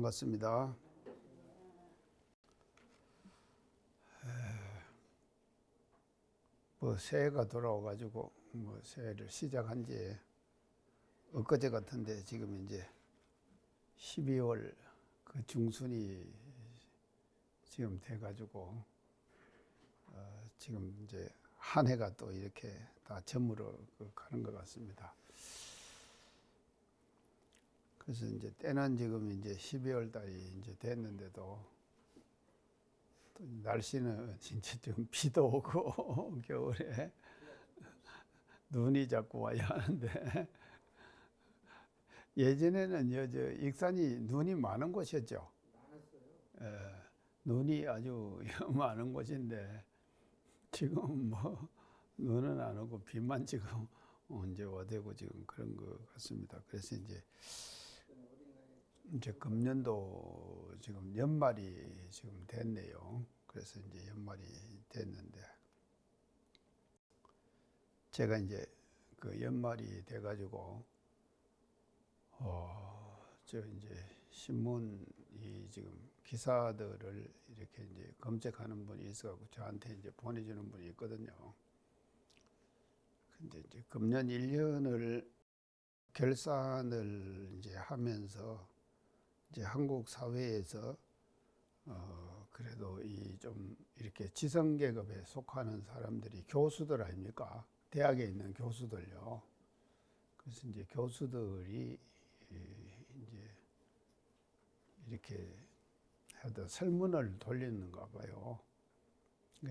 반갑습니다. 새해가 돌아와가지고 새해를 시작한 지 엊그제 같은데 지금 이제 12월 그 중순이 지금 돼가지고 지금 이제 한 해가 또 이렇게 다 저물어 가는 것 같습니다. 그래서 이제 때는 지금 이제 12월 달이 이제 됐는데도 또 날씨는 진짜 좀 비도 오고 겨울에 눈이 자꾸 와야 하는데 예전에는 저 익산이 눈이 많은 곳이었죠. 눈이 아주 많은 곳인데 지금 눈은 안 오고 비만 지금 이제 와대고 지금 그런 것 같습니다. 그래서 이제 금년도 지금 연말이 지금 됐네요. 그래서 이제 연말이 됐는데 제가 이제 그 연말이 돼가지고 저 이제 신문이 지금 기사들을 이렇게 이제 검색하는 분이 있어갖고 저한테 이제 보내주는 분이 있거든요. 근데 이제 금년 1년을 결산을 이제 하면서 이제 한국 사회에서 그래도 이 좀 이렇게 지성계급에 속하는 사람들이 교수들 아닙니까? 대학에 있는 교수들요. 그래서 이제 교수들이 이제 이렇게 해도 설문을 돌리는가 봐요.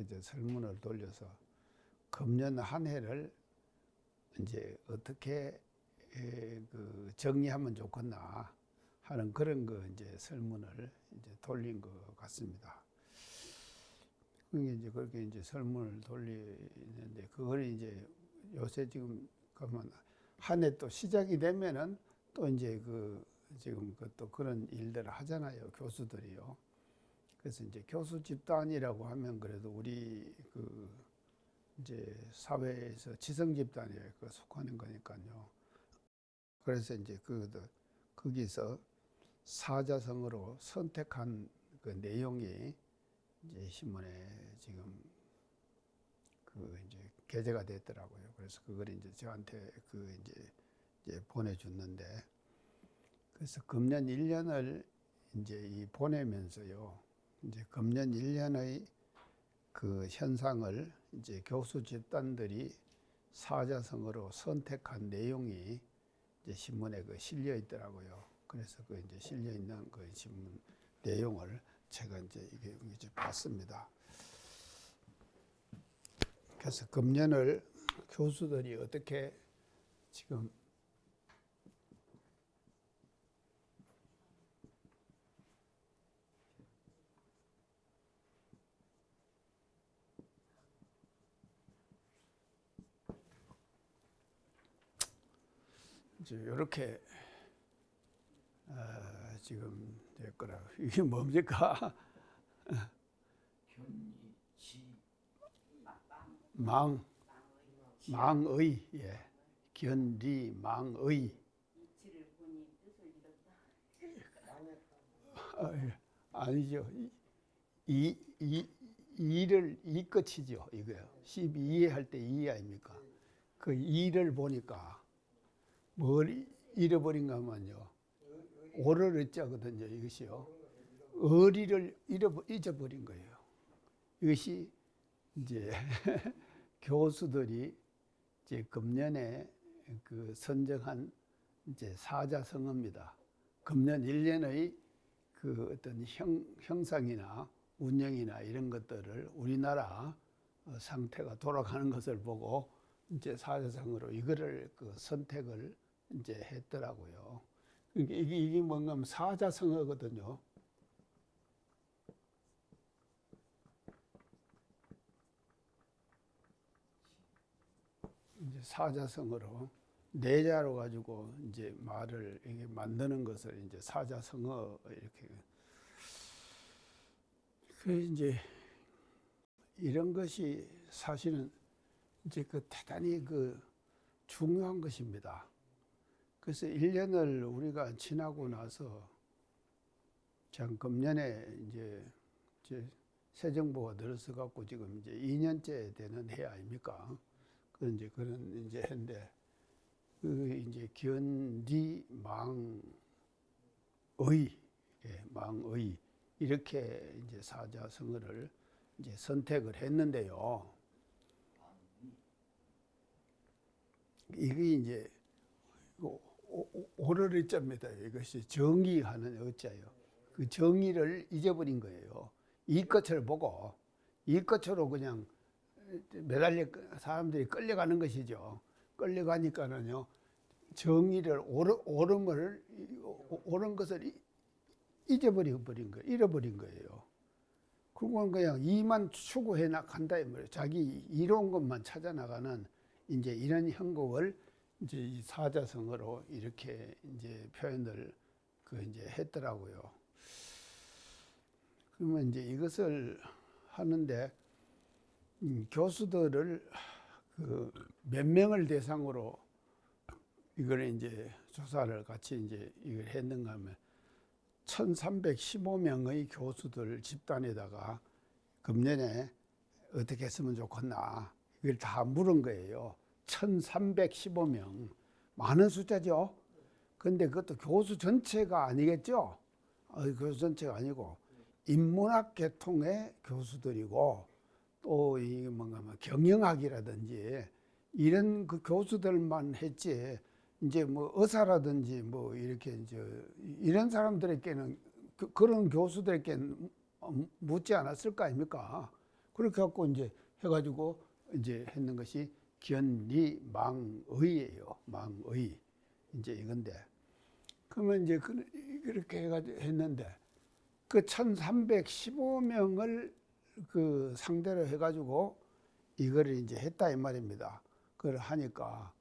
이제 설문을 돌려서 금년 한 해를 이제 어떻게 그 정리하면 좋겠나 하는 그런 거 이제 설문을 이제 돌린 것 같습니다. 그게 이제 그렇게 이제 설문을 돌리는데 그걸 이제 요새 지금 그러면 한 해 또 시작이 되면은 또 이제 지금 또 그런 일들을 하잖아요, 교수들이요. 그래서 이제 교수 집단이라고 하면 그래도 우리 이제 사회에서 지성 집단에 속하는 거니까요. 그래서 이제 거기서 사자성어로 선택한 그 내용이 이제 신문에 지금 이제 게재가 됐더라고요. 그래서 그걸 이제 저한테 이제 보내줬는데, 그래서 금년 1년을 이제 보내면서요, 이제 금년 1년의 그 현상을 이제 교수 집단들이 사자성어로 선택한 내용이 이제 신문에 실려 있더라고요. 그래서 이제 실려 있는 그 신문 내용을 제가 이제 이제 봤습니다. 그래서 금년을 교수들이 어떻게 지금 이제 이렇게 지금 됐거라. 이게 뭡니까? 망의, 예. 견리망의. 아니죠. 이 끝이죠, 이거요. 12회 할 때 이 아닙니까? 그 이를 보니까 뭘 잃어버린가 하면요. 오를 어쩌거든요, 이것이요. 어리를 잊어버린 거예요. 이것이 이제 교수들이 이제 금년에 선정한 이제 사자성어입니다. 금년 1년의 어떤 형상이나 운영이나 이런 것들을 우리나라 상태가 돌아가는 것을 보고 이제 사자성어로 이거를 선택을 이제 했더라고요. 이게 뭔가 하면 사자성어거든요. 이제 사자성어로 내자로 가지고 이제 말을 이게 만드는 것을 이제 사자성어 이렇게. 이제 이런 것이 사실은 이제 대단히 중요한 것입니다. 그래서 1년을 우리가 지나고 나서 참 금년에 이제 새 정부가 들어서 갖고 지금 이제 2년째 되는 해 아닙니까? 그런 이제 해인데 그 이제 견디 망의 망의 이렇게 이제 사자성어를 이제 선택을 했는데요. 이게 이제 오르리자입니다. 이것이 정의하는 어자예요. 그 정의를 잊어버린 거예요. 이것을 보고 이것으로 그냥 매달려 사람들이 끌려가는 것이죠. 끌려가니까는요, 정의를 옳은 것을 잊어버린 거예요. 잃어버린 거예요. 그건 그냥 이만 추구해 나간다 이 말이에요. 자기 이로운 것만 찾아 나가는 이제 이런 형국을 이제 이 사자성어로 이렇게 이제 표현을 이제 했더라고요. 그러면 이제 이것을 하는데 교수들을 몇 명을 대상으로 이걸 이제 조사를 같이 이제 이걸 했는가 하면 1315명의 교수들 집단에다가 금년에 어떻게 했으면 좋겠나 이걸 다 물은 거예요. 1315명. 많은 숫자죠. 근데 그것도 교수 전체가 아니겠죠. 교수 전체가 아니고 인문학 계통의 교수들이고 또 이 뭔가 경영학이라든지 이런 그 교수들만 했지 이제 뭐 의사라든지 뭐 이렇게 이제 이런 사람들에게는 그런 교수들에게는 묻지 않았을 거 아닙니까? 그렇게 갖고 이제 해가지고 이제 했는 것이 견리망의예요. 망의 이제 이건데 그러면 이제 그렇게 해가지고 했는데 그 1315명을 그 상대로 해가지고 이거를 이제 했다 이 말입니다. 그걸 하니까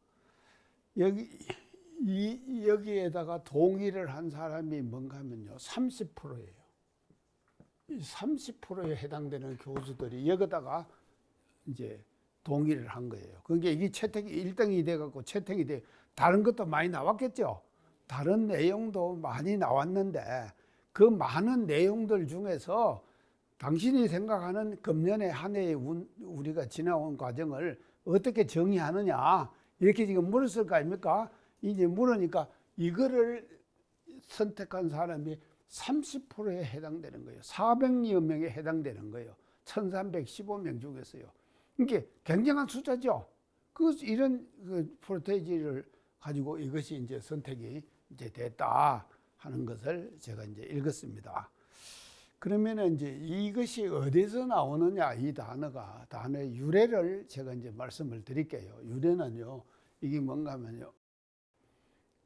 여기에다가 동의를 한 사람이 뭔가 하면요 30%예요. 이 30%에 해당되는 교수들이 여기다가 이제 동의를 한 거예요. 그러니까 이게 채택이 1등이 돼갖고 채택이 돼. 다른 것도 많이 나왔겠죠. 다른 내용도 많이 나왔는데 그 많은 내용들 중에서 당신이 생각하는 금년의 한 해의 우리가 지나온 과정을 어떻게 정의하느냐 이렇게 지금 물었을 거 아닙니까? 이제 물으니까 이거를 선택한 사람이 30%에 해당되는 거예요. 400여 명에 해당되는 거예요. 1315명 중에서요. 이게 굉장한 숫자죠. 이런 프로테이지를 가지고 이것이 이제 선택이 이제 됐다 하는 것을 제가 이제 읽었습니다. 그러면은 이제 이것이 어디서 나오느냐 이 단어의 유래를 제가 이제 말씀을 드릴게요. 유래는요 이게 뭔가 하면요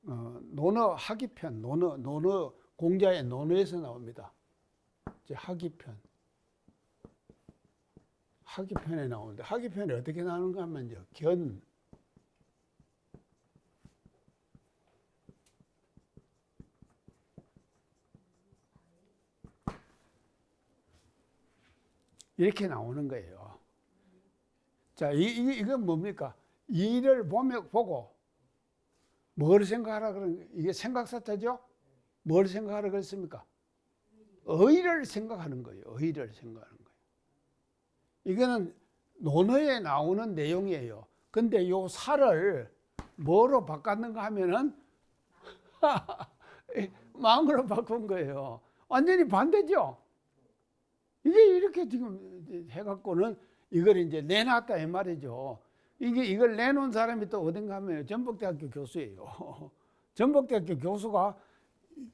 논어 하기편 논어 공자의 논어에서 나옵니다. 이제 하기편에 나오는데 하기편이 어떻게 나오는가 하면요 견 이렇게 나오는 거예요. 자, 이건 뭡니까? 이를 보고 뭘 생각하라 그런 이게 생각사자죠? 뭘 생각하라 그랬습니까? 의를 생각하는 거예요. 의를 생각하는 거예요. 이거는 논어에 나오는 내용이에요. 근데 요 살을 뭐로 바꿨는가 하면은 망으로 바꾼 거예요. 완전히 반대죠? 이게 이렇게 지금 해갖고는 이걸 이제 내놨다 이 말이죠. 이걸 내놓은 사람이 또 어딘가 하면 전북대학교 교수예요. 전북대학교 교수가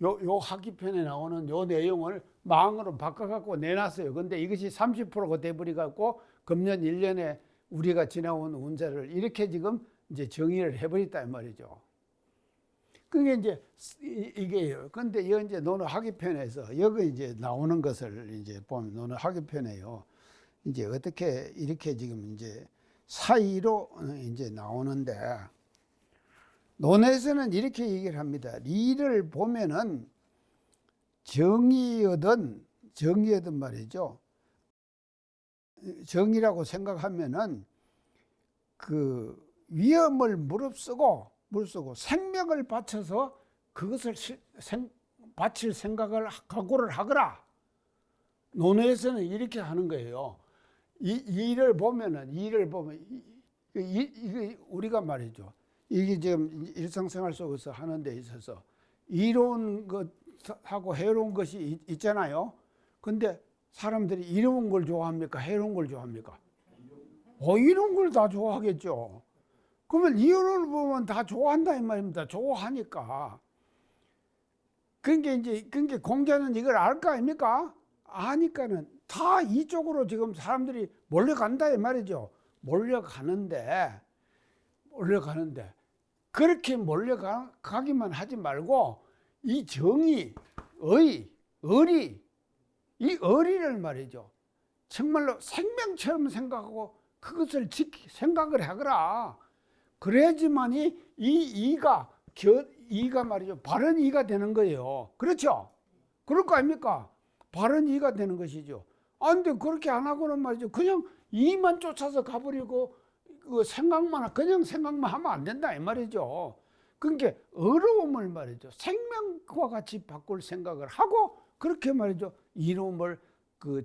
요 학기편에 나오는 요 내용을 망으로 바꿔갖고 내놨어요. 근데 이것이 30%가 돼버려갖고 금년 1년에 우리가 지나온 운세를 이렇게 지금 이제 정의를 해버렸다 이 말이죠. 그게 이제 이게요. 근데 이제 논어 학기편에서 여기 이제 나오는 것을 이제 보면 논어 학기편에요. 이제 어떻게 이렇게 지금 이제 사이로 이제 나오는데 논에서는 이렇게 얘기를 합니다. 리를 보면은 정의여든 말이죠. 정의라고 생각하면은 그 위험을 무릅쓰고 생명을 바쳐서 그것을 바칠 생각을 각오를 하거라. 논어에서는 이렇게 하는 거예요. 일을 보면 이게 우리가 말이죠. 이게 지금 일상생활 속에서 하는 데 있어서 이로운 것하고 해로운 것이 있잖아요. 근데 사람들이 이로운 걸 좋아합니까? 해로운 걸 좋아합니까? 이로운 걸 다 좋아하겠죠. 그러면 이론을 보면 다 좋아한다 이 말입니다. 좋아하니까. 그러니까 공자는 이걸 알 거 아닙니까? 아니까는 다 이쪽으로 지금 사람들이 몰려간다 이 말이죠. 몰려가는데 그렇게 몰려가기만 하지 말고 이 정의, 의리, 이 의리를 말이죠. 정말로 생명처럼 생각하고 그것을 생각을 하거라. 그래야지만이 이가 말이죠. 바른 이가 되는 거예요. 그렇죠? 그럴 거 아닙니까? 바른 이가 되는 것이죠. 근데 그렇게 안 하고는 말이죠. 그냥 이만 쫓아서 가버리고 그냥 생각만 하면 안 된다 이 말이죠. 그러니까 어려움을 말이죠. 생명과 같이 바꿀 생각을 하고 그렇게 말이죠. 이로움을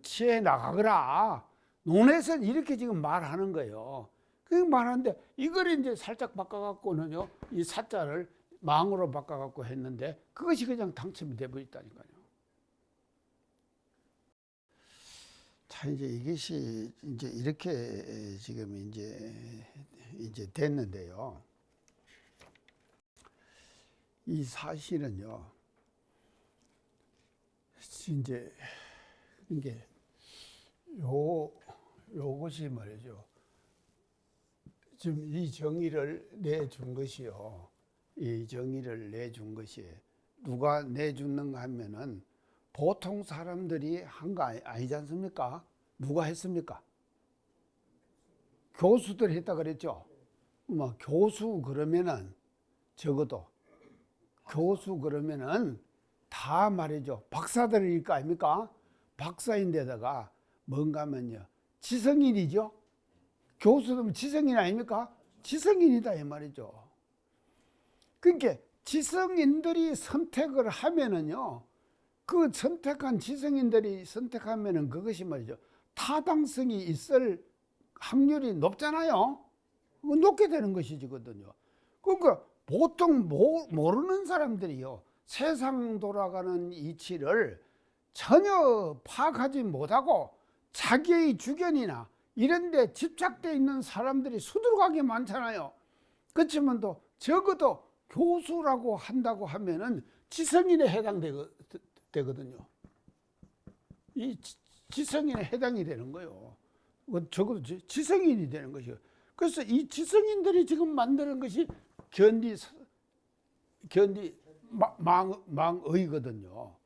취해 나가거라. 논에서는 이렇게 지금 말하는 거예요. 그 말하는데 이걸 이제 살짝 바꿔갖고는요. 이 사자를 망으로 바꿔갖고 했는데 그것이 그냥 당첨이 되어버렸다니까요. 자, 이제 이것이 이제 이렇게 지금 이제 됐는데요. 이 사실은요. 이제 이게 요것이 말이죠. 지금 이 정의를 내준 것이요. 이 정의를 내준 것이 누가 내주는가 하면은 보통 사람들이 한 거 아니지 않습니까? 누가 했습니까? 교수들이 했다 그랬죠. 교수 그러면은 적어도 교수 그러면은 다 말이죠. 박사들일 거 아닙니까? 박사인데다가 뭔가 하면요. 지성인이죠. 교수들은 지성인 아닙니까? 지성인이다 이 말이죠. 그러니까 지성인들이 선택을 하면은요. 그 선택한 지성인들이 선택하면은 그것이 말이죠. 타당성이 있을 확률이 높잖아요. 높게 되는 것이거든요. 그러니까 보통 모르는 사람들이요. 세상 돌아가는 이치를 전혀 파악하지 못하고 자기의 주견이나 이런 데 집착되어 있는 사람들이 수두룩하게 많잖아요. 그렇지만 또 적어도 교수라고 한다고 하면은 지성인에 해당되거든요. 이 지성인에 해당이 되는 거예요. 적어도 지성인이 되는 것이요. 그래서 이 지성인들이 지금 만드는 것이 망의거든요.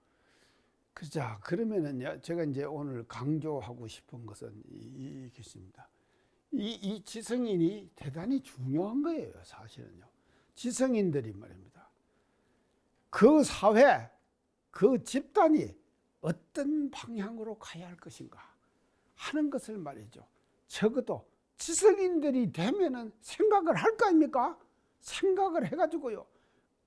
자, 그러면은요, 제가 이제 오늘 강조하고 싶은 것은 이것입니다. 이 지성인이 대단히 중요한 거예요, 사실은요. 지성인들이 말입니다. 그 사회, 그 집단이 어떤 방향으로 가야 할 것인가 하는 것을 말이죠. 적어도 지성인들이 되면은 생각을 할 거 아닙니까? 생각을 해가지고요.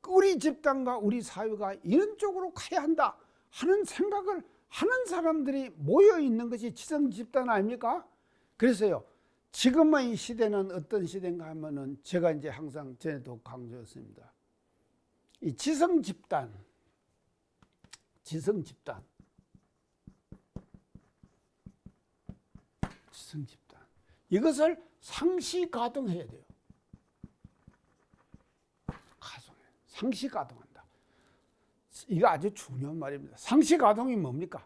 우리 집단과 우리 사회가 이런 쪽으로 가야 한다 하는 생각을 하는 사람들이 모여 있는 것이 지성 집단 아닙니까? 그래서요. 지금의 시대는 어떤 시대인가 하면은 제가 이제 항상 전에도 강조했습니다. 이 지성 집단 이것을 상시 가동해야 돼요. 상시 가동한다. 이거 아주 중요한 말입니다. 상시 가동이 뭡니까?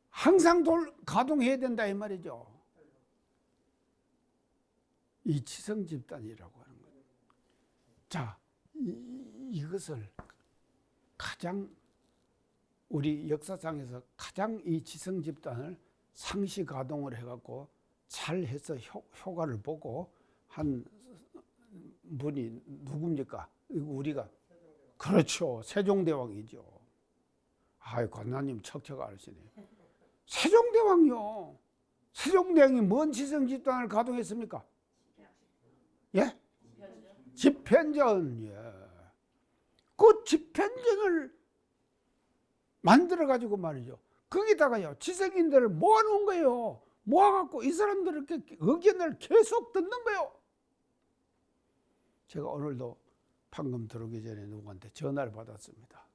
항상 가동해야 된다 이 말이죠. 이 지성 집단이라고 하는 거예요. 자, 이것을 가장 우리 역사상에서 가장 이 지성 집단을 상시 가동을 해갖고 잘 해서 효과를 보고 한 분이 누굽니까? 우리가 그렇죠. 세종대왕이죠. 아이 관나님 척척 아시네. 세종대왕이요. 세종대왕이 뭔 지성 집단을 가동했습니까? 예? 집현전. 예. 그 집행전을 만들어가지고 말이죠. 거기다가요, 지성인들을 모아놓은 거예요. 모아갖고 이 사람들의 의견을 계속 듣는 거예요. 제가 오늘도 방금 들어오기 전에 누구한테 전화를 받았습니다.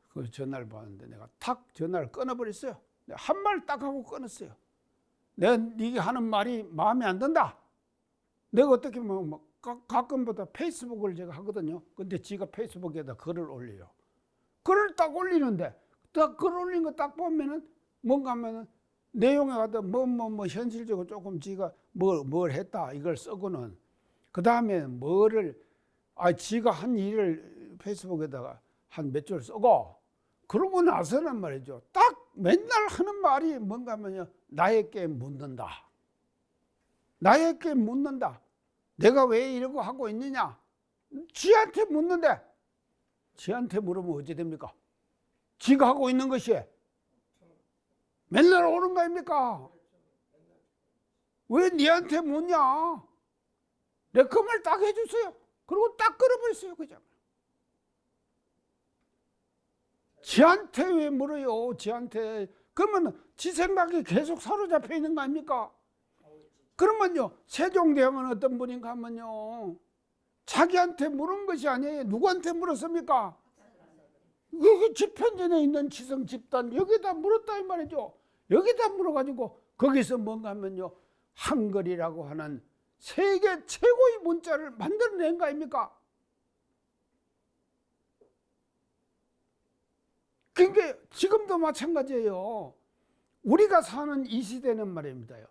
그 전화를 받았는데 내가 탁 전화를 끊어버렸어요. 내가 한 말 딱 하고 끊었어요. 내가 네가 하는 말이 마음에 안 든다. 내가 어떻게 뭐 가끔보다 페이스북을 제가 하거든요. 근데 지가 페이스북에다 글을 올려요. 글을 딱 올리는데 딱 글 올린 거 딱 보면은 뭔가 하면은 내용에 가다 뭐 현실적으로 조금 지가 뭘 했다 이걸 쓰고는 그 다음에 뭐를 지가 한 일을 페이스북에다가 한 몇 줄 쓰고 그러고 나서는 말이죠. 딱 맨날 하는 말이 뭔가 하면요. 나에게 묻는다. 나에게 묻는다. 내가 왜 이러고 하고 있느냐? 지한테 묻는데 지한테 물으면 어찌 됩니까? 지가 하고 있는 것이 맨날 옳은 거 아닙니까? 왜 니한테 묻냐? 내가 그 말 딱 해줬어요. 그리고 딱 끌어버렸어요. 그죠? 지한테 왜 물어요? 지한테. 그러면 지 생각이 계속 사로잡혀 있는 거 아닙니까? 그러면요, 세종대왕은 어떤 분인가 하면요, 자기한테 물은 것이 아니에요. 누구한테 물었습니까? 여기 집현전에 있는 지성 집단, 여기다 물었다 이 말이죠. 여기다 물어가지고, 거기서 뭔가 하면요, 한글이라고 하는 세계 최고의 문자를 만들어낸 거 아닙니까? 그러니까 지금도 마찬가지예요. 우리가 사는 이 시대는 말입니다요.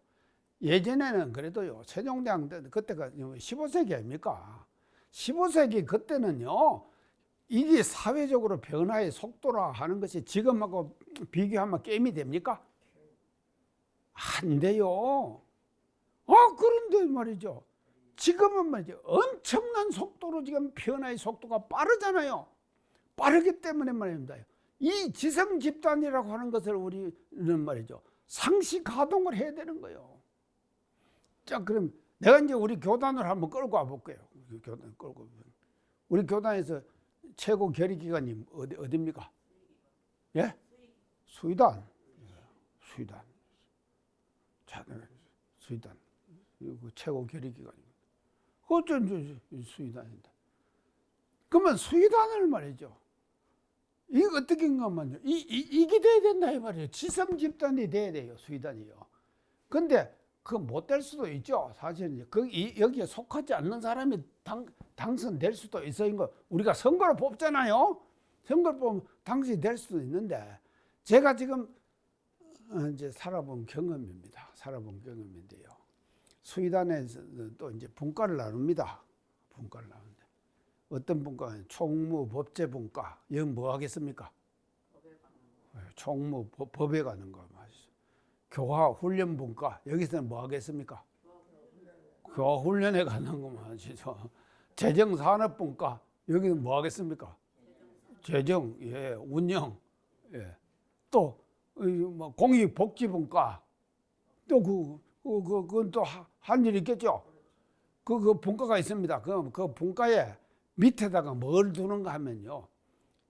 예전에는 그래도요, 세종대왕 때 그때가 15세기 아닙니까? 15세기 그때는요, 이게 사회적으로 변화의 속도라 하는 것이 지금하고 비교하면 게임이 됩니까? 안 돼요. 그런데 말이죠. 지금은 말이죠. 엄청난 속도로 지금 변화의 속도가 빠르잖아요. 빠르기 때문에 말입니다. 이 지성 집단이라고 하는 것을 우리는 말이죠. 상시 가동을 해야 되는 거예요. 자, 그럼 내가 이제 우리 교단을 한번 끌고 와 볼게요. 교단 끌고. 우리 교단에서 최고 결의기관이 어디입니까? 예? 수의단. 수의단. 자, 수의단. 최고 결의기관입니다. 어쩐 수의단인데. 그러면 수의단을 말이죠. 이게 어떻게 하면요. 이게 돼야 된다 이 말이에요. 지성 집단이 돼야 돼요. 수의단이요. 근데 그 못 될 수도 있죠. 사실은 여기에 속하지 않는 사람이 당선될 수도 있어요. 우리가 선거로 뽑잖아요. 선거를 뽑으면 당선될 수도 있는데 제가 지금 이제 살아본 경험입니다. 살아본 경험인데요. 수의단에서 또 이제 분과를 나눕니다. 분과를 나누는데 어떤 분과는 총무 법제 분과. 여기 뭐 하겠습니까? 총무 법에 가는 거 맞죠. 교화 훈련 분과. 여기서는 뭐 하겠습니까? 교화 훈련에 가는 거 맞죠. 재정 산업 분과. 여기는 뭐 하겠습니까? 재정, 예, 운영, 예. 또 뭐 공익 복지 분과. 또 그건 또 한 일이 있겠죠. 그 분과가 있습니다. 그 분과에 밑에다가 뭘 두는가 하면요.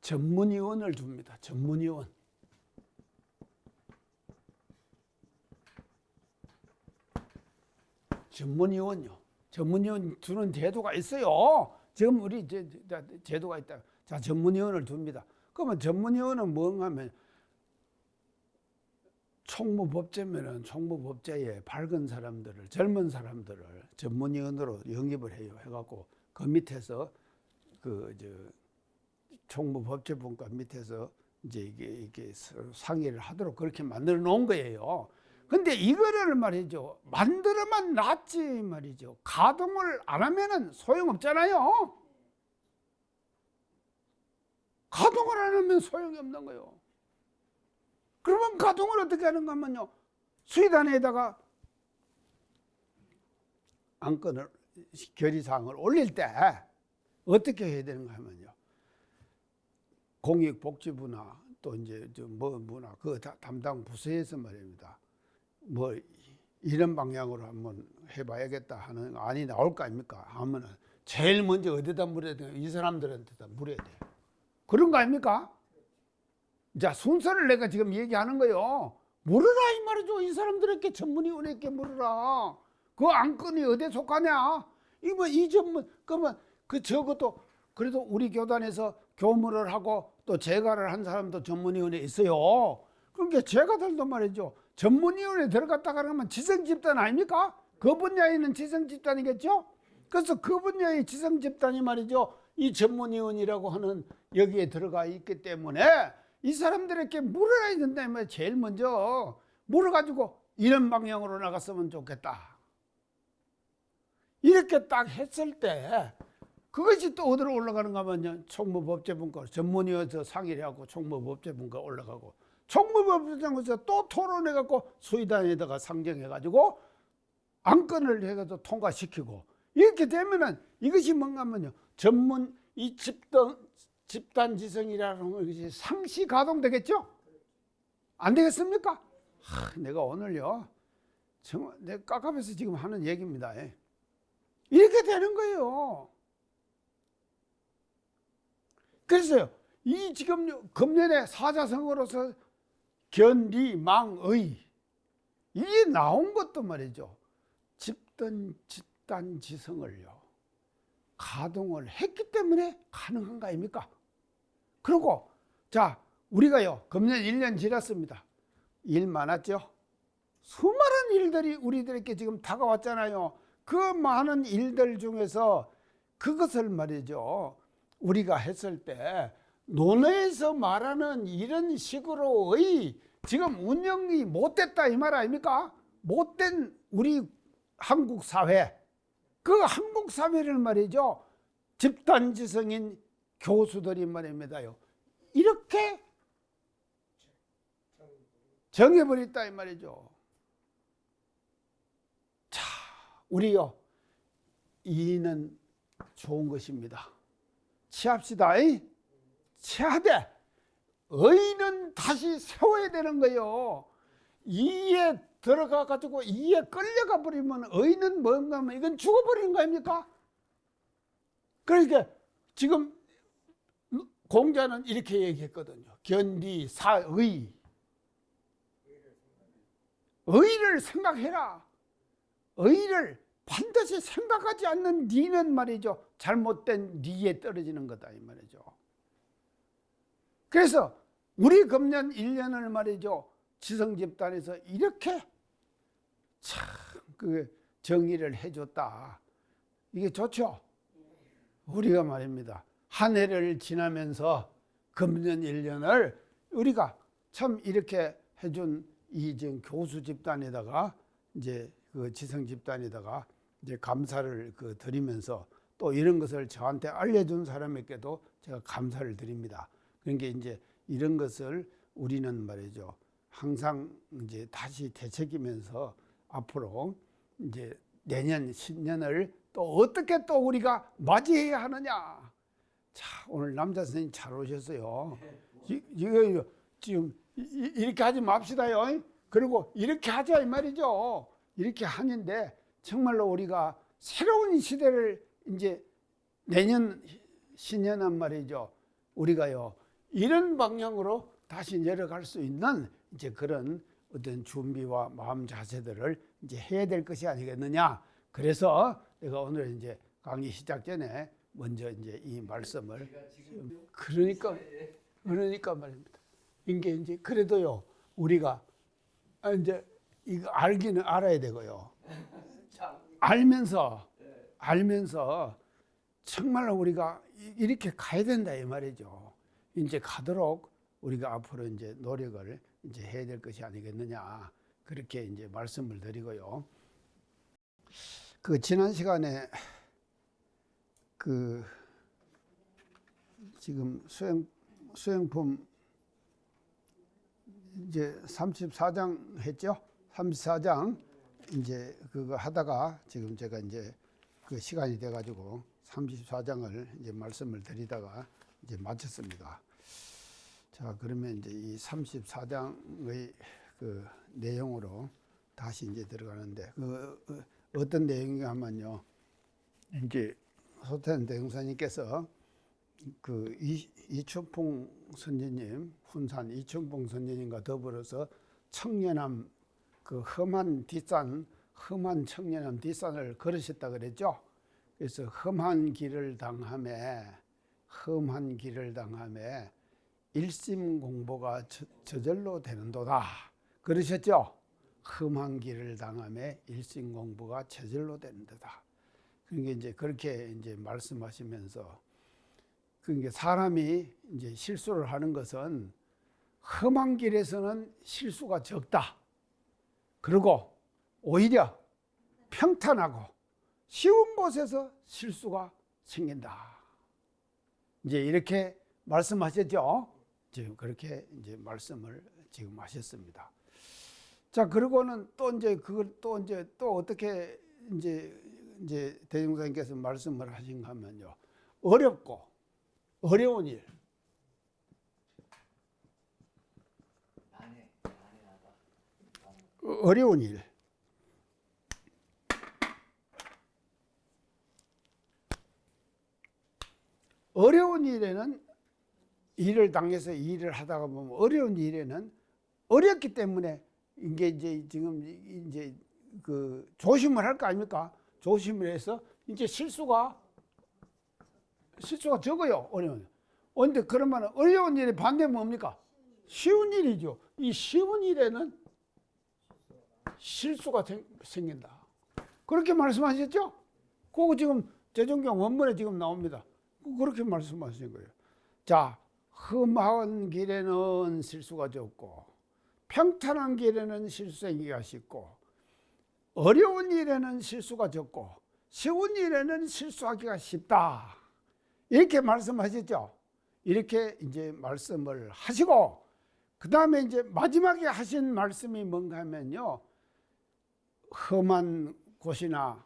전문위원을 둡니다. 전문위원. 전문위원요. 전문위원 두는 제도가 있어요. 지금 우리 제도가 있다. 자, 전문위원을 둡니다. 그러면 전문위원은 뭔가 하면 총무법제면은 총무법제에 밝은 사람들을, 젊은 사람들을 전문위원으로 영입을 해요. 해갖고 그 밑에서 총무법제분과 밑에서 이제 이게 상의를 하도록 그렇게 만들어 놓은 거예요. 근데 이거를 말이죠. 만들어만 놨지 말이죠. 가동을 안 하면은 소용없잖아요. 가동을 안 하면 소용이 없는 거예요. 그러면 가동을 어떻게 하는가 하면요. 수의단에다가 안건을, 결의사항을 올릴 때 어떻게 해야 되는가 하면요. 공익복지부나 또 이제 뭐나 그 담당 부서에서 말입니다. 뭐 이런 방향으로 한번 해봐야겠다 하는 안이 나올 거 아닙니까? 하면은 제일 먼저 어디다 물어야 돼요? 이 사람들한테다 물어야 돼요. 그런 거 아닙니까? 자, 순서를 내가 지금 얘기하는 거요. 물으라 이 말이죠. 이 사람들에게 전문위원회께 물으라. 그 안건이 어디에 속하냐? 이거 이 전문 그러면 그 적어도 그래도 우리 교단에서 교무를 하고 또 재가를 한 사람도 전문위원회에 있어요. 그러니까 재가들도 말이죠. 전문위원회에 들어갔다 그러면 지성집단 아닙니까? 그 분야에 있는 지성집단이겠죠? 그래서 그 분야의 지성집단이 말이죠. 이 전문위원이라고 하는 여기에 들어가 있기 때문에 이 사람들에게 물어야 된다면 제일 먼저 물어가지고 이런 방향으로 나갔으면 좋겠다. 이렇게 딱 했을 때 그것이 또 어디로 올라가는가 하면 총무법제분과 전문위원회에서 상의를 하고 총무법제분과 올라가고 총무법제분과에서 또 토론해갖고 수의단에다가 상정해가지고 안건을 해가지고 통과시키고 이렇게 되면은 이것이 뭔가 하면요. 이 집단 지성이라는 것이 상시 가동되겠죠? 안 되겠습니까? 내가 오늘요. 정말 내가 깝깝해서 지금 하는 얘기입니다. 이렇게 되는 거예요. 그래서요. 이 지금 금년에 사자성어로서 견리망의 이게 나온 것도 말이죠. 집단 지성을요. 가동을 했기 때문에 가능한 거 아닙니까? 그리고 자 우리가요 금년 1년 지났습니다. 일 많았죠? 수많은 일들이 우리들에게 지금 다가왔잖아요. 그 많은 일들 중에서 그것을 말이죠 우리가 했을 때 논어에서 말하는 이런 식으로의 지금 운영이 못됐다 이 말 아닙니까? 못된 우리 한국 사회 그 한국 사회를 말이죠 집단지성인 교수들이 말입니다요 이렇게 정해버렸다 이 말이죠. 자, 우리요 이의는 좋은 것입니다. 취합시다. 취하되 의의는 다시 세워야 되는 거예요. 이에 들어가 가지고 이에 끌려가 버리면 의의는 뭔가 하면 이건 죽어버리는 거 아닙니까? 그러니까 지금 공자는 이렇게 얘기했거든요. 견디 사의 의의를 생각해라. 의의를 반드시 생각하지 않는 니는 말이죠. 잘못된 니에 떨어지는 거다 이 말이죠. 그래서 우리 금년 1년을 말이죠. 지성집단에서 이렇게 참 그 정의를 해줬다. 이게 좋죠. 우리가 말입니다. 한 해를 지나면서 금년 1년을 우리가 참 이렇게 해준 이 지금 교수 집단에다가 이제 그 지성 집단에다가 이제 감사를 드리면서 또 이런 것을 저한테 알려준 사람에게도 제가 감사를 드립니다. 그러니까 이제 이런 것을 우리는 말이죠. 항상 이제 다시 되새기면서 앞으로 이제 내년 신년을 또 어떻게 또 우리가 맞이해야 하느냐. 자, 오늘 남자 선생님 잘 오셨어요. 이거 지금 이렇게 하지 맙시다요. 그리고 이렇게 하자 이 말이죠. 이렇게 하는데 정말로 우리가 새로운 시대를 이제 내년 신년은 말이죠. 우리가요 이런 방향으로 다시 내려갈 수 있는 이제 그런 어떤 준비와 마음 자세들을 이제 해야 될 것이 아니겠느냐. 그래서 내가 오늘 이제 강의 시작 전에 먼저 이제 이 말씀을 그러니까 말입니다. 이게 이제 그래도요 우리가 이제 이거 알기는 알아야 되고요. 알면서 정말로 우리가 이렇게 가야 된다 이 말이죠. 이제 가도록 우리가 앞으로 이제 노력을 이제 해야 될 것이 아니겠느냐. 그렇게 이제 말씀을 드리고요. 그 지난 시간에 그 지금 수행품 이제 34장 했죠? 34장 이제 그거 하다가 지금 제가 이제 그 시간이 돼 가지고 34장을 이제 말씀을 드리다가 이제 마쳤습니다. 자, 그러면 이제 이 34장의 그 내용으로 다시 이제 들어가는데 그 어떤 내용인가 하면요. 이제 소태현 대형사님께서 그 이춘풍 선지님, 훈산 이춘풍 선지님과 더불어서 청년함 그 험한 청년함 뒷산을 걸으셨다 그랬죠. 그래서 험한 길을 당함에 일심 공부가 저절로 되는도다 그러셨죠. 험한 길을 당함에 일심 공부가 저절로 되는도다. 그러니까 이제 그렇게 이제 말씀하시면서 그러니까 사람이 이제 실수를 하는 것은 험한 길에서는 실수가 적다. 그리고 오히려 평탄하고 쉬운 곳에서 실수가 생긴다. 이제 이렇게 말씀하셨죠. 지금 그렇게 이제 말씀을 지금 하셨습니다. 자, 그리고는 또 이제 그걸 또 어떻게 이제 대종사님께서 말씀을 하신가 하면요. 어려운 일. 어려운 일. 어려운 일에는 일을 당해서 일을 하다가 보면 어려운 일에는 어렵기 때문에 이게 이제 지금 이제 그 조심을 할 거 아닙니까? 조심을 해서 이제 실수가 적어요. 어려운. 근데 그러면 어려운 일의 반대 뭡니까? 쉬운 일이죠. 이 쉬운 일에는 실수가 생긴다. 그렇게 말씀하셨죠? 그거 지금 재정경 원문에 지금 나옵니다. 그렇게 말씀하신 거예요. 자, 험한 길에는 실수가 적고 평탄한 길에는 실수 생기기가 쉽고 어려운 일에는 실수가 적고 쉬운 일에는 실수하기가 쉽다. 이렇게 말씀하셨죠. 이렇게 이제 말씀을 하시고 그 다음에 이제 마지막에 하신 말씀이 뭔가 하면요. 험한 곳이나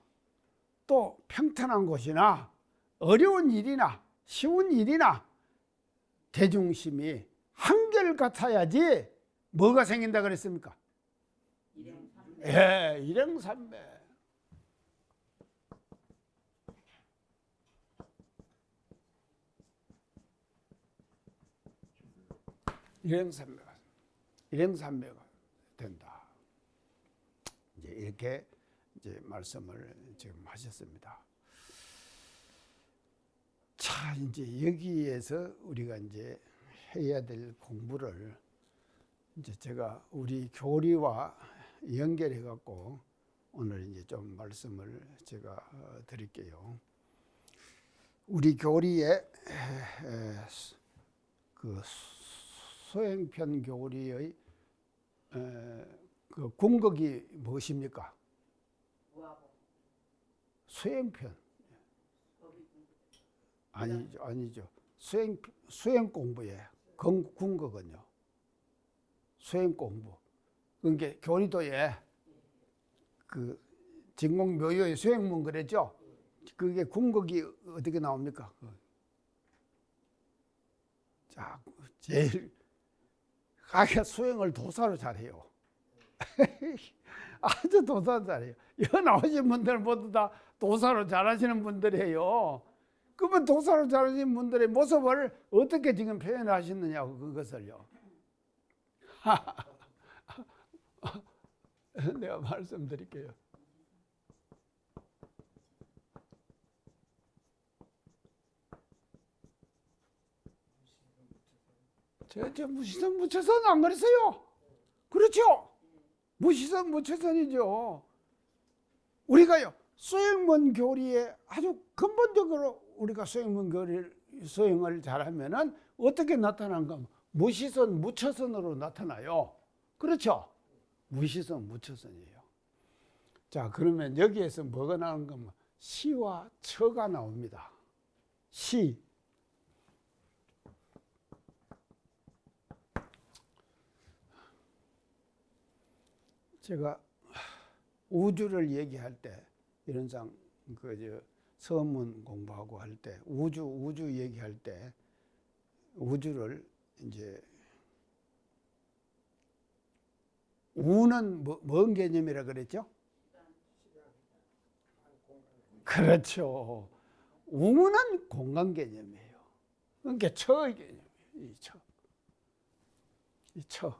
또 평탄한 곳이나 어려운 일이나 쉬운 일이나 대중심이 한결같아야지 뭐가 생긴다 그랬습니까? 일행삼매. 일행삼매가 된다. 이제 이렇게 이제 말씀을 지금 하셨습니다. 자, 이제 여기에서 우리가 이제 해야 될 공부를 이제 제가 우리 교리와 연결해 갖고 오늘 이제 좀 말씀을 제가 드릴게요. 우리 교리에 그 소행편 교리의 그 궁극이 무엇입니까? 소행편. 아니죠. 수행 공부예요. 궁극은요. 수행 공부. 그러니까 교리도에 그 진공묘요의 수행문 그랬죠. 그게 궁극이 어떻게 나옵니까? 자, 제일 가게 수행을 도사로 잘해요. 아주 도사 잘해요. 여기 나오신 분들 모두 다 도사로 잘하시는 분들이에요. 그러면 도사로 잘하시는 분들의 모습을 어떻게 지금 표현하시느냐고 그것을요. 내가 말씀드릴게요. 저 무시선 무채선 안 그랬어요. 그렇죠? 무시선 무채선이죠. 우리가요 수행문 교리에 아주 근본적으로 우리가 수행문 교리를 수행을 잘하면은 어떻게 나타나는가? 무시선 무채선으로 나타나요. 그렇죠? 무시선 무채선이에요. 자, 그러면 여기에서 뭐가 나오는가? 시와 처가 나옵니다. 시. 제가 우주를 얘기할 때 이런상 서문 공부하고 할 때 우주 얘기할 때 우주를 이제 우는 뭔 개념이라 그랬죠? 그렇죠. 우는 공간 개념이에요. 그러니까 처의 개념이에요. 이 처. 이 처.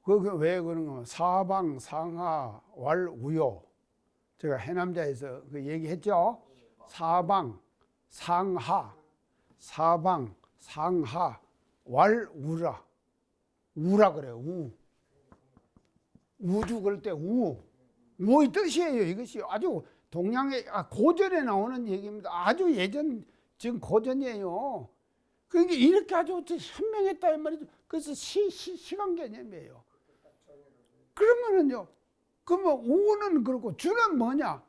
그게 왜 그런 거? 사방, 상하, 왈, 우요. 제가 해남자에서 그 얘기했죠. 사방, 상하, 사방, 상하, 왈, 우라. 우라 그래요. 우. 우주 그럴 때 우. 우의 뜻이에요. 이것이 아주 동양의 고전에 나오는 얘기입니다. 아주 예전 지금 고전이에요. 그러니까 이렇게 아주 현명했다 이 말이죠. 그래서 시간 개념이에요. 그러면은요. 그러면 우는 그렇고 주는 뭐냐?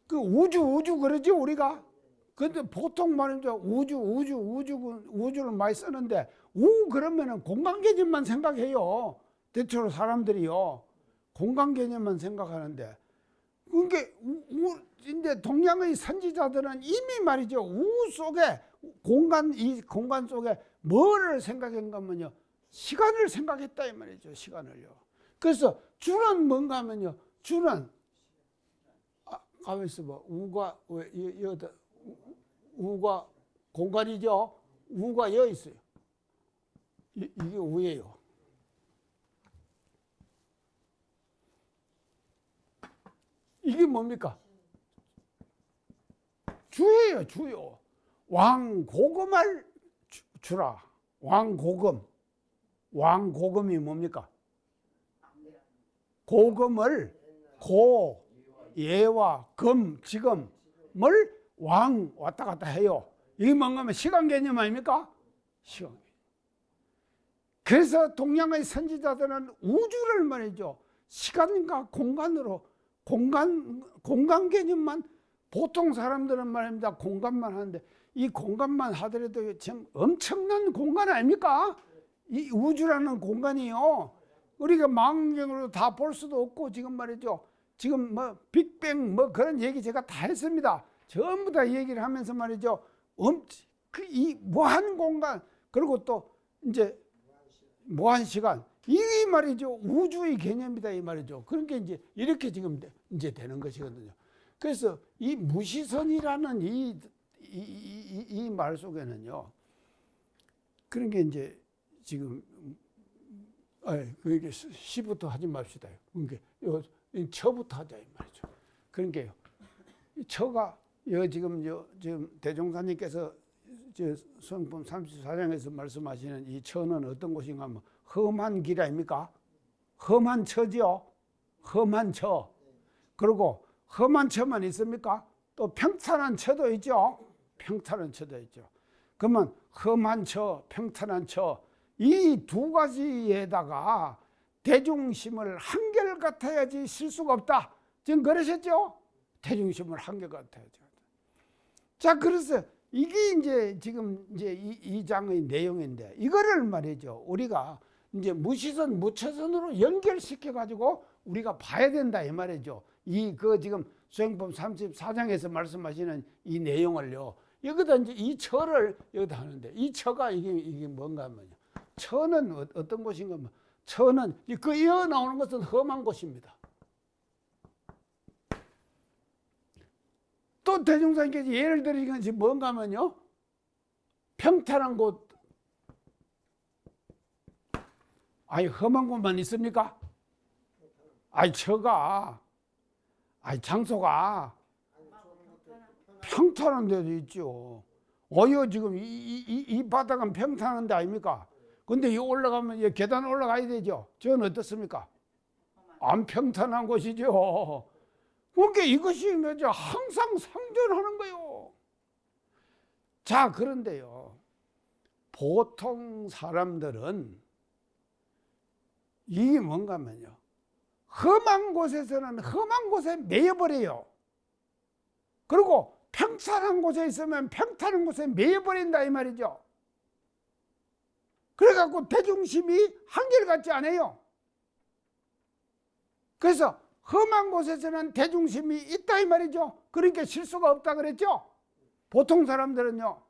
그 우주 그러지 우리가. 근데 보통 말이죠. 우주를 많이 쓰는데 그러면은 공간 개념만 생각해요. 대체로 사람들이요. 공간 개념만 생각하는데. 그러니까 이제 동양의 선지자들은 이미 말이죠. 우 속에 이 공간 속에 뭐를 생각했냐면요. 시간을 생각했다 이 말이죠. 시간을요. 그래서 주는 뭔가 하면요. 주는 가만 있어봐. 우가 공간이죠. 우가 여기 있어요. 이게 우예요. 이게 뭡니까? 주예요, 주요. 왕고금을 주라. 왕고금. 왕고금이 뭡니까? 고금을 예와 금, 지금을 왕 왔다 갔다 해요. 이게 뭔가 하면 시간 개념 아닙니까? 시간 개념. 그래서 동양의 선지자들은 우주를 말이죠. 시간과 공간으로 공간 개념만 보통 사람들은 말입니다. 공간만 하는데 이 공간만 하더라도 지금 엄청난 공간 아닙니까? 이 우주라는 공간이요. 우리가 망원경으로 다 볼 수도 없고 지금 말이죠. 지금 뭐 빅뱅 뭐 그런 얘기 제가 다 했습니다. 전부 다 얘기를 하면서 말이죠. 이 무한 공간 그리고 또 이제 무한 시간 이 말이죠. 우주의 개념이다 이 말이죠. 그러니까 이제 이렇게 지금 이제 되는 것이거든요. 그래서 이 무시선이라는 이 말 속에는요. 그런 게 이제 지금 그게 시부터 하지 맙시다. 그러니까 처부터 하자 이 말이죠. 그러니까요. 처가 지금 대종사님께서 성품 34장에서 말씀하시는 이 처는 어떤 곳인가 하면 험한 길 아닙니까? 험한 처지요. 험한 처. 그리고 험한 처만 있습니까? 또 평탄한 처도 있죠. 평탄한 처도 있죠. 그러면 험한 처, 평탄한 처 이 두 가지에다가 대중심을 한결같아야지 실수가 없다. 지금 그러셨죠? 대중심을 한결같아야지. 자, 그래서 이게 이제 지금 이제 이 장의 내용인데 이거를 말이죠. 우리가 이제 무시선, 무처선으로 연결시켜 가지고 우리가 봐야 된다 이 말이죠. 지금 수행법 34장에서 말씀하시는 이 내용을요. 여기다 이제 이 처를 여기다 하는데 이 처가 이게 뭔가 하면요. 처는 어떤 곳인가 하면 처는 그 이어 나오는 것은 험한 곳입니다. 또 대종사님께서 예를 들으신 것이 뭔가 하면요. 평탄한 곳. 아니 험한 곳만 있습니까? 아니 처가 장소가 평탄한 데도 있죠. 지금 이 바닥은 평탄한 데 아닙니까? 근데 이 올라가면 계단 올라가야 되죠. 저는 어떻습니까? 안 평탄한 곳이죠. 그러니까 이것이 뭐죠? 항상 상존하는 거예요. 자, 그런데요. 보통 사람들은 이게 뭔가 하면요. 험한 곳에서는 험한 곳에 매여버려요. 그리고 평탄한 곳에 있으면 평탄한 곳에 매여버린다 이 말이죠. 그래갖고 대중심이 한결같지 않아요. 그래서 험한 곳에서는 대중심이 있다 이 말이죠. 그러니까 실수가 없다 그랬죠. 보통 사람들은요.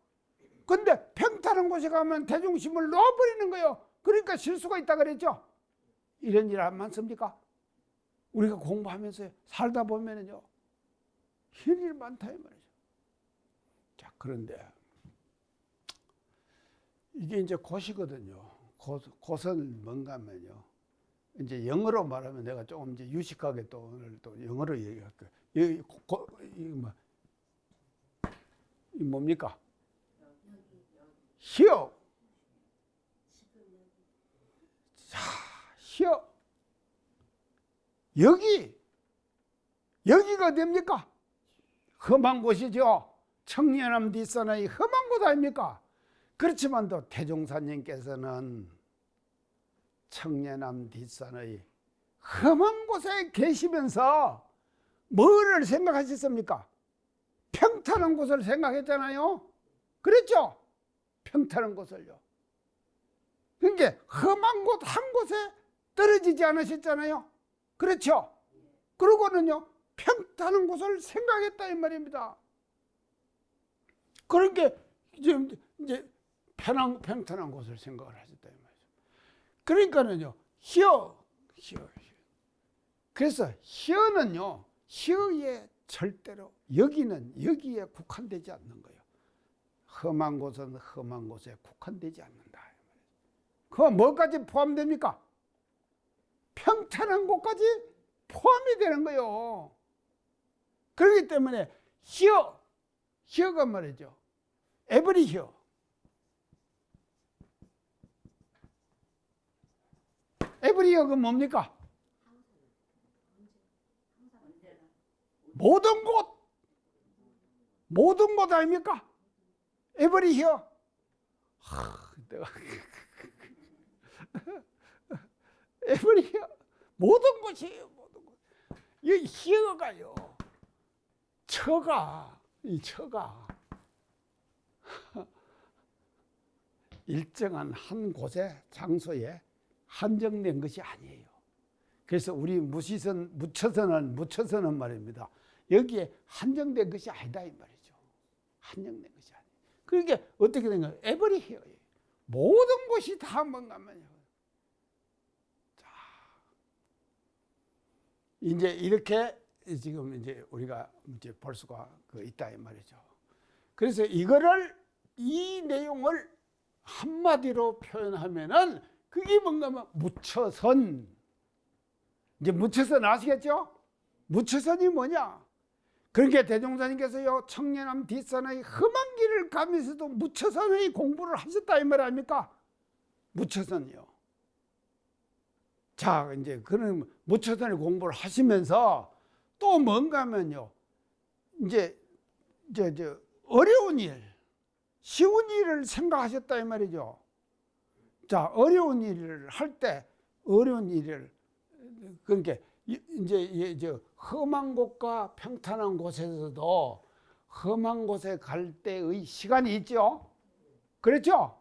근데 평탄한 곳에 가면 대중심을 넣어버리는 거예요. 그러니까 실수가 있다 그랬죠. 이런 일 안 많습니까? 우리가 공부하면서 살다 보면은요, 힐 일 많다 이 말이죠. 자, 그런데 이게 이제 곧이거든요. 곧은 뭔가 하면요. 이제 영어로 말하면 내가 조금 이제 유식하게 또 오늘 또 영어로 얘기할 거예요. 이 뭡니까? here. 자, here. 여기가 됩니까? 험한 곳이죠. 청년함 뒷산의 험한 곳 아닙니까? 그렇지만도 대종사님께서는 청년함 뒷산의 험한 곳에 계시면서 뭐를 생각하셨습니까? 평탄한 곳을 생각했잖아요. 그랬죠? 평탄한 곳을요. 그러니까 험한 곳 한 곳에 떨어지지 않으셨잖아요. 그렇죠? 그러고는요, 평탄한 곳을 생각했다 이 말입니다. 그러니까 이제 평탄한 곳을 생각을 하셨다 이 말이죠. 그러니까는요, here. 그래서 here는요, here에 절대로 여기에 국한되지 않는 거예요. 험한 곳은 험한 곳에 국한되지 않는다. 그건 뭐까지 포함됩니까? 평탄한 곳까지 포함이 되는 거예요. 그렇기 때문에 here가 말이죠. every here. every here가 뭡니까? 모든 곳 아닙니까? every here. every here. 모든 곳이에요. 모든 곳. 이 here가요. 이 처가 일정한 한 곳에 장소에 한정된 것이 아니에요. 그래서 우리 묻혀서는 말입니다. 여기에 한정된 것이 아니다 이 말이죠. 한정된 것이 아니에요. 그러니까 어떻게 된 거예요? every here. 모든 곳이 다 뭔가면요. 자, 이제 이렇게 지금 이제 우리가 이제 볼 수가 있다 이 말이죠. 그래서 이 내용을 한마디로 표현하면은 그게 뭔가면 묻혀선. 이제 묻혀선 아시겠죠? 묻혀선이 뭐냐? 그러니까 대종사님께서요, 청년함 뒷산의 험한 길을 가면서도 묻혀선의 공부를 하셨다 이 말 아닙니까? 묻혀선이요. 자, 이제 그런 묻혀선의 공부를 하시면서 또 뭔가 하면요, 이제 어려운 일, 쉬운 일을 생각하셨다 이 말이죠. 자, 어려운 일을 할 때 그러니까 이제 험한 곳과 평탄한 곳에서도 험한 곳에 갈 때의 시간이 있죠. 그렇죠?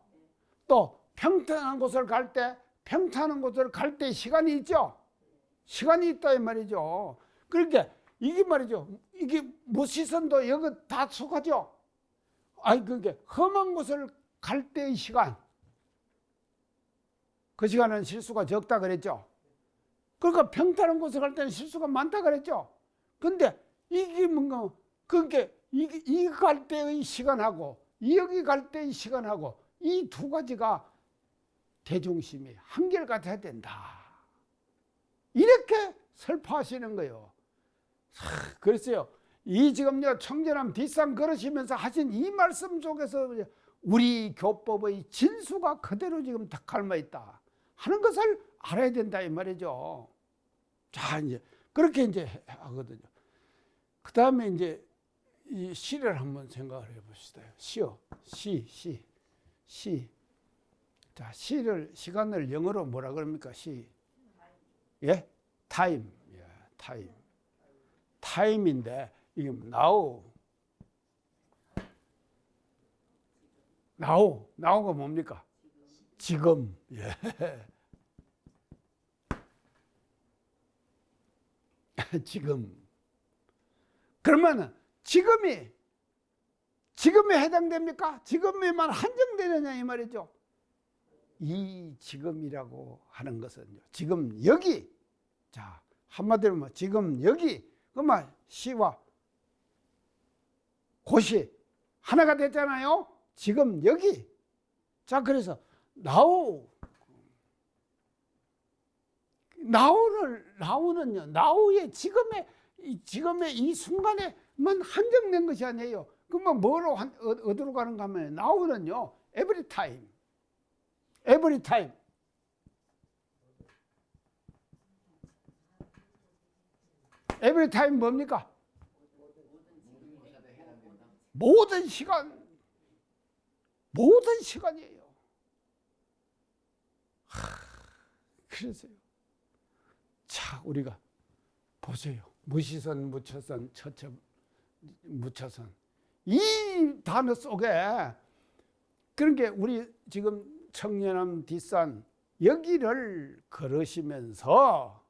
또 평탄한 곳을 갈 때 시간이 있죠. 시간이 있다 이 말이죠. 그러니까 이게 말이죠. 이게 무시선도 여기 다 속하죠. 그러니까 험한 곳을 갈 때의 시간, 그 시간은 실수가 적다 그랬죠. 그러니까 평탄한 곳을 갈 때는 실수가 많다 그랬죠. 근데 이게 뭔가, 그러니까 이 갈 때의 시간하고 여기 갈 때의 시간하고 이 두 가지가 대중심이 한결같아야 된다. 이렇게 설파하시는 거예요. 그랬어요. 이 지금요, 청년함 뒷산 걸으시면서 하신 이 말씀 속에서 우리 교법의 진수가 그대로 지금 다 갈마 있다 하는 것을 알아야 된다 이 말이죠. 자, 이제 그렇게 이제 하거든요. 그 다음에 이제 이 시를 한번 생각을 해봅시다. 시. 자, 시간을 영어로 뭐라 그럽니까? 예? 타임. 타임인데 이게 now가 뭡니까? 지금. 예. 지금. 그러면은 지금에 해당됩니까? 지금에만 한정되느냐 이 말이죠. 이 지금이라고 하는 것은요, 지금 여기, 자, 한마디로 뭐 지금 여기 그만 시와 곳이 하나가 됐잖아요. 지금 여기. 자, 그래서 나우는요, 나우의 지금의 이 순간에만 한정된 것이 아니에요. 그러면 어디로 가는가 하면, 나우는요, every time. every time 뭡니까? 모든 시간이에요. 그래서요. 자, 우리가 보세요. 무시선, 무처선, 무처선. 이 단어 속에 그런 게 우리 지금 청년함 뒷산 여기를 걸으시면서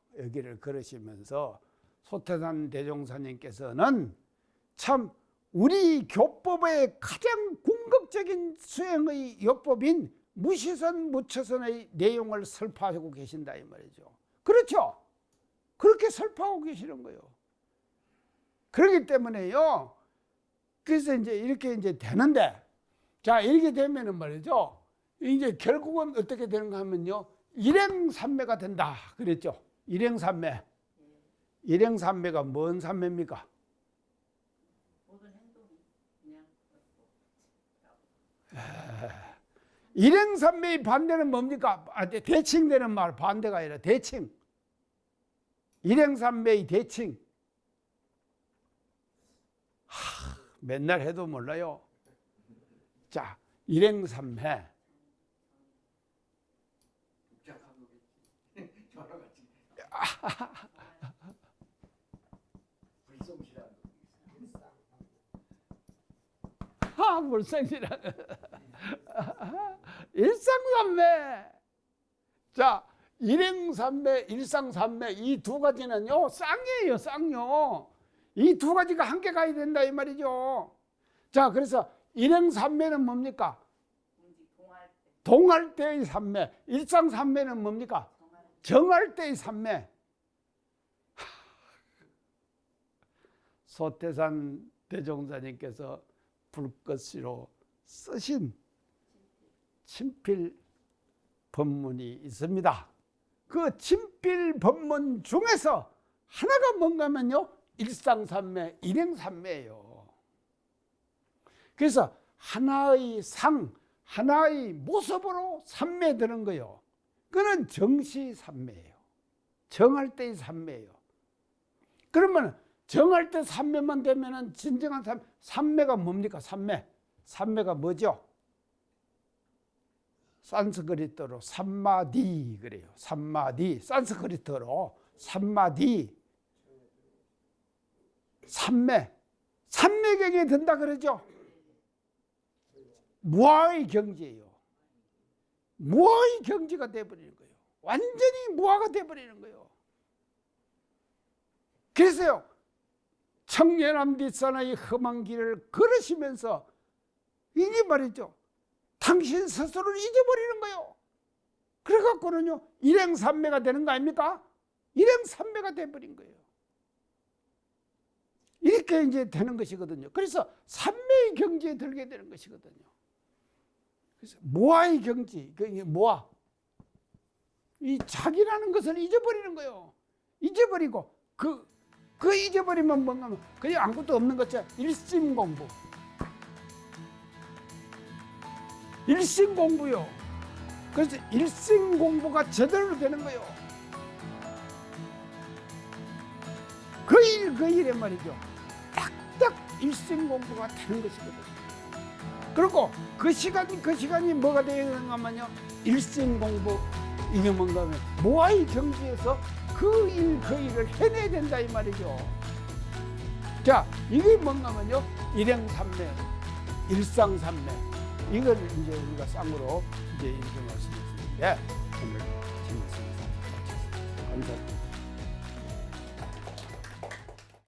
소태산 대종사님께서는 참 우리 교법의 가장 궁극적인 수행의 요법인 무시선, 무처선의 내용을 설파하고 계신다 이 말이죠. 그렇죠? 그렇게 설파하고 계시는 거예요. 그렇기 때문에요. 그래서 이렇게 되는데, 자, 이렇게 되면은 말이죠. 이제 결국은 어떻게 되는가 하면요. 일행삼매가 된다. 그랬죠? 일행삼매. 일행삼매가 뭔 삼매입니까? 일행삼매의 반대는 뭡니까? 대칭되는 말, 반대가 아니라 대칭. 일행삼매의 대칭. 맨날 해도 몰라요. 자, 일행삼매. 불성실한. 일상삼매. 자, 일행삼매, 일상삼매 이 두 가지는요 쌍이에요. 쌍요. 이 두 가지가 함께 가야 된다 이 말이죠. 자, 그래서 일행삼매는 뭡니까? 동할 때의 삼매. 일상삼매는 뭡니까? 정할 때의 삼매. 소태산 대종사님께서 불꽃시로 쓰신 친필 법문이 있습니다. 그 친필 법문 중에서 하나가 뭔가 하면요, 일상삼매, 일행삼매예요. 그래서 하나의 상, 하나의 모습으로 삼매되는 거예요. 그는 정시삼매예요. 정할 때의 삼매예요. 그러면 정할 때 삼매만 되면은 진정한 삼매가 뭡니까? 삼매가 뭐죠? 산스크리트로 삼마디 그래요. 삼마디. 산스크리트로 삼마디. 삼매경에 든다 그러죠. 무아의 경지예요. 무아의 경지가 돼버리는 거예요. 완전히 무아가 돼버리는 거예요. 그래서요, 청년함 뒷산의 험한 길을 걸으시면서 이게 말이죠, 당신 스스로를 잊어버리는 거예요. 그래갖고는요 일행삼매가 되는 거 아닙니까? 일행삼매가 돼버린 거예요. 이렇게 이제 되는 것이거든요. 그래서 삼매의 경지에 들게 되는 것이거든요. 그래서 모아의 경지, 그게 모아. 이 자기라는 것을 잊어버리는 거예요. 잊어버리고 그 잊어버리면 뭔가 하면 그냥 아무것도 없는 것처럼 일심공부. 일심공부요. 그래서 일심공부가 제대로 되는 거예요. 그 일에 말이죠. 딱딱 일심공부가 되는 것이거든요. 그리고 그 시간이 뭐가 되는가 하면요, 일심공부. 이게 뭔가 하면 모아의 경지에서 그 일을 해내야 된다 이 말이죠. 자, 이게 뭔가 하면요, 일행삼매, 일상삼매. 이걸 이제 우리가 쌍으로 이제 이렇게 말씀드리는데, 오늘 제 말씀을 마쳤습니다. 감사합니다.